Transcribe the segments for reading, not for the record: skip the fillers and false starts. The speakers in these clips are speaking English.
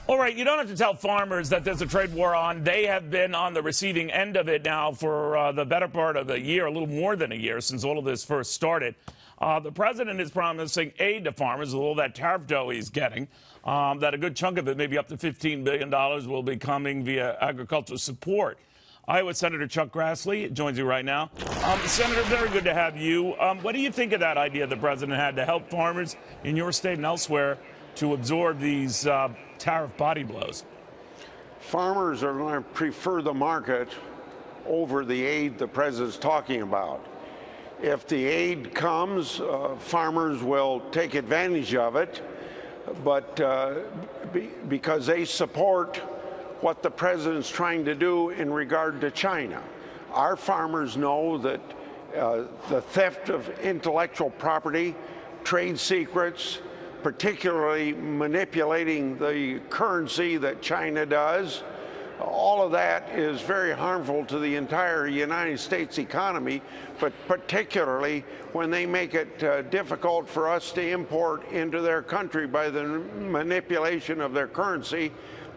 All right, you don't have to tell farmers that there's a trade war on. They have been on the receiving end of it now for the better part of a year, a little more than a year since all of this first started. The president is promising aid to farmers with all that tariff dough he's getting, that a good chunk of it, maybe up to $15 billion, will be coming via agricultural support. Iowa Senator Chuck Grassley joins you right now. Senator, very good to have you. What do you think of that idea the president had to help farmers in your state and elsewhere to absorb these tariff body blows? Farmers are going to prefer the market over the aid the president's talking about. If the aid comes, farmers will take advantage of it, but because they support what the president's trying to do in regard to China. Our farmers know that the theft of intellectual property, trade secrets, particularly manipulating the currency that China does, all of that is very harmful to the entire United States economy, but particularly when they make it difficult for us to import into their country by the manipulation of their currency.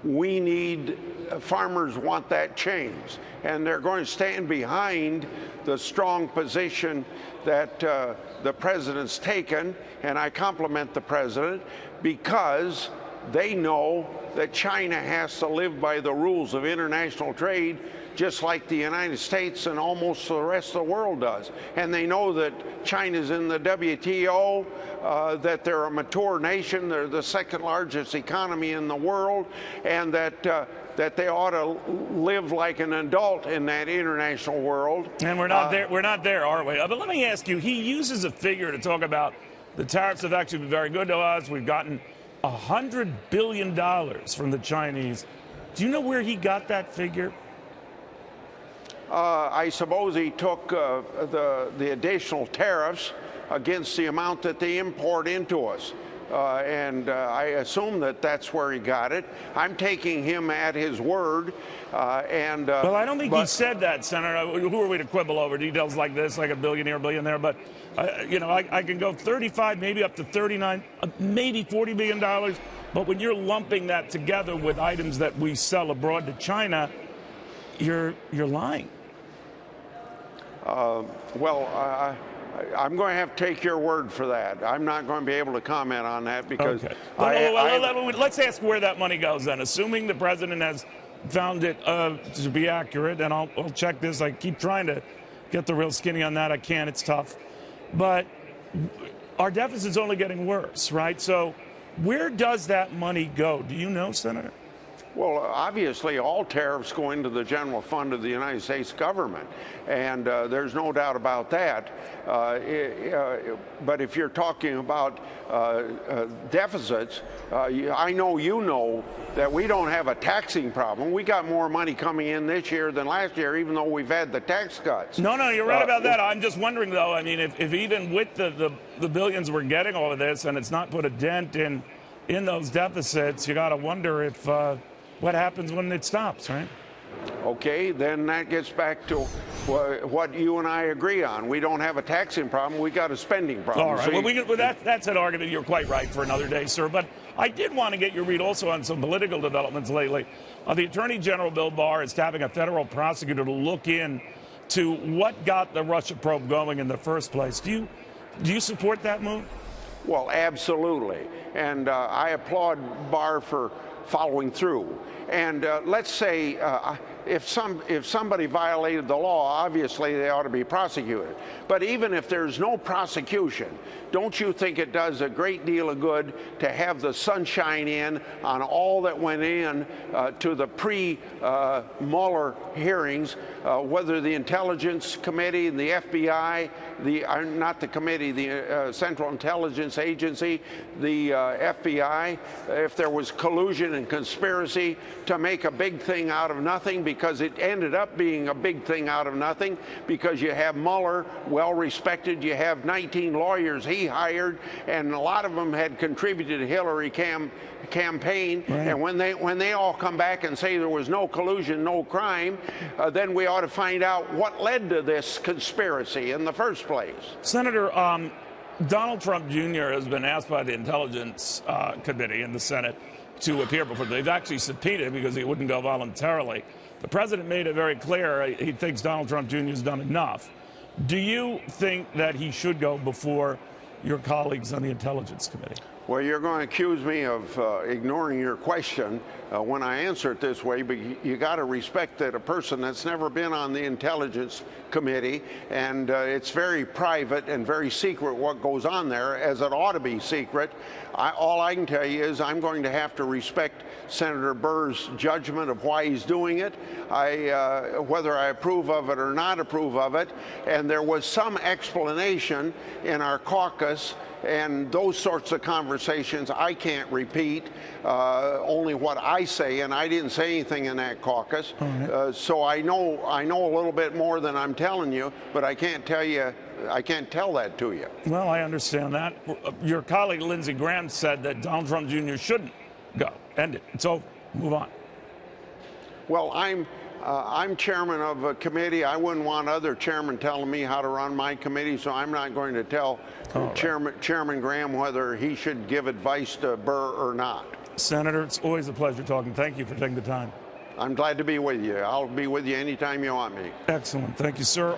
We need, farmers want that changed, and they're going to stand behind the strong position that the president's taken, and I compliment the president because they know that China has to live by the rules of international trade just like the United States and almost the rest of the world does. And they know that China's in the WTO, that they're a mature nation, they're the second largest economy in the world, and that they ought to live like an adult in that international world. And we're not there, are we? But let me ask you, he uses a figure to talk about the tariffs have actually been very good to us. We've gotten $100 billion from the Chinese. Do you know where he got that figure? I suppose he took the additional tariffs against the amount that they import into us. And I assume that that's where he got it. I'm taking him at his word. Well, I don't think he said that, Senator. Who are we to quibble over details like this, like a billionaire, billionaire? But, you know, I can go 35, maybe up to 39, maybe $40 billion. But when you're lumping that together with items that we sell abroad to China, you're lying. Well, I'm going to have to take your word for that. I'm not going to be able to comment on that because let's ask where that money goes then. Assuming the president has found it to be accurate, and I'll check this. I keep trying to get the real skinny on that. I can't. It's tough. But our deficit's only getting worse, right? So where does that money go? Do you know, Senator? Well, obviously, all tariffs go into the general fund of the United States government, and there's no doubt about that. But if you're talking about deficits, I know you know that we don't have a taxing problem. We got more money coming in this year than last year, even though we've had the tax cuts. No, you're right about that. I'm just wondering, though, I mean, if even with the billions we're getting all of this, and it's not put a dent in those deficits, you got to wonder if what happens when it stops, right? Okay, then that gets back to what you and I agree on. We don't have a taxing problem. We got a spending problem. All right. So that's an argument. You're quite right for another day, sir. But I did want to get your read also on some political developments lately. The Attorney General, Bill Barr, is tapping a federal prosecutor to look in to what got the Russia probe going in the first place. Do you support that move? Well, absolutely. And I applaud Barr for following through. And let's say if somebody violated the law, obviously they ought to be prosecuted. But even if there's no prosecution, don't you think it does a great deal of good to have the sunshine in on all that went in to the pre-Mueller hearings, whether the Intelligence Committee and the FBI, not the committee, the Central Intelligence Agency, the FBI, if there was collusion and conspiracy to make a big thing out of nothing, because it ended up being a big thing out of nothing, because you have Mueller, well respected, you have 19 lawyers he hired, and a lot of them had contributed to Hillary campaign. Right. And when they all come back and say there was no collusion, no crime, then we ought to find out what led to this conspiracy in the first place. Senator, Donald Trump Jr. has been asked by the Intelligence Committee in the Senate to appear before. They've actually subpoenaed him because he wouldn't go voluntarily. The president made it very clear he thinks Donald Trump Jr. has done enough. Do you think that he should go before your colleagues on the Intelligence Committee? Well, you're going to accuse me of ignoring your question when I answer it this way, but you got to respect that a person that's never been on the Intelligence Committee, and it's very private and very secret what goes on there, as it ought to be secret. All I can tell you is I'm going to have to respect Senator Burr's judgment of why he's doing it, whether I approve of it or not approve of it. And there was some explanation in our caucus, and those sorts of conversations I can't repeat, only what I say, and I didn't say anything in that caucus. So I know a little bit more than I'm telling you, but I can't tell that to you. Well, I understand that. Your colleague Lindsey Graham said that Donald Trump Jr. shouldn't go. End it. It's over. Move on. Well, I'm chairman of a committee. I wouldn't want other chairmen telling me how to run my committee, so I'm not going to tell Chairman Graham whether he should give advice to Burr or not. Senator, it's always a pleasure talking. Thank you for taking the time. I'm glad to be with you. I'll be with you anytime you want me. Excellent. Thank you, sir.